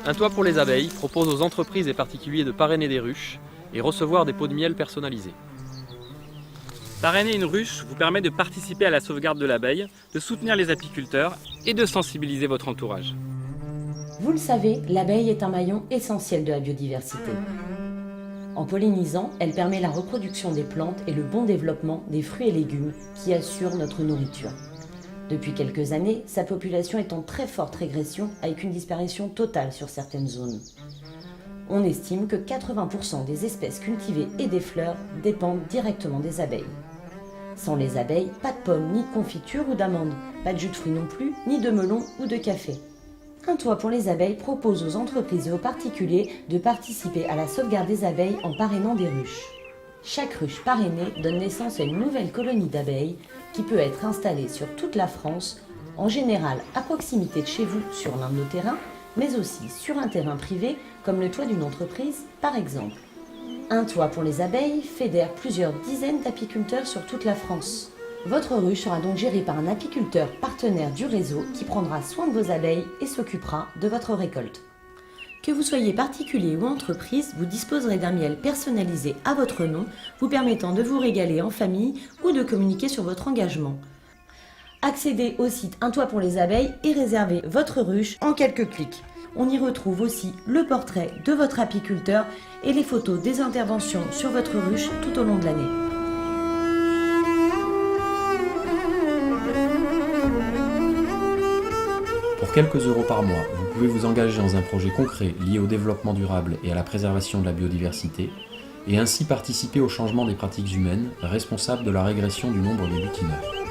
Un toit pour les abeilles propose aux entreprises et particuliers de parrainer des ruches et recevoir des pots de miel personnalisés. Parrainer une ruche vous permet de participer à la sauvegarde de l'abeille, de soutenir les apiculteurs et de sensibiliser votre entourage. Vous le savez, l'abeille est un maillon essentiel de la biodiversité. En pollinisant, elle permet la reproduction des plantes et le bon développement des fruits et légumes qui assurent notre nourriture. Depuis quelques années, sa population est en très forte régression avec une disparition totale sur certaines zones. On estime que 80% des espèces cultivées et des fleurs dépendent directement des abeilles. Sans les abeilles, pas de pommes, ni de confiture ou d'amandes, pas de jus de fruits non plus, ni de melon ou de café. Un toit pour les abeilles propose aux entreprises et aux particuliers de participer à la sauvegarde des abeilles en parrainant des ruches. Chaque ruche parrainée donne naissance à une nouvelle colonie d'abeilles qui peut être installée sur toute la France, en général à proximité de chez vous sur l'un de nos terrains, mais aussi sur un terrain privé comme le toit d'une entreprise par exemple. Un toit pour les abeilles fédère plusieurs dizaines d'apiculteurs sur toute la France. Votre ruche sera donc gérée par un apiculteur partenaire du réseau qui prendra soin de vos abeilles et s'occupera de votre récolte. Que vous soyez particulier ou entreprise, vous disposerez d'un miel personnalisé à votre nom, vous permettant de vous régaler en famille ou de communiquer sur votre engagement. Accédez au site Un toit pour les abeilles et réservez votre ruche en quelques clics. On y retrouve aussi le portrait de votre apiculteur et les photos des interventions sur votre ruche tout au long de l'année. Pour quelques euros par mois, vous pouvez vous engager dans un projet concret lié au développement durable et à la préservation de la biodiversité, et ainsi participer au changement des pratiques humaines responsables de la régression du nombre des butineurs.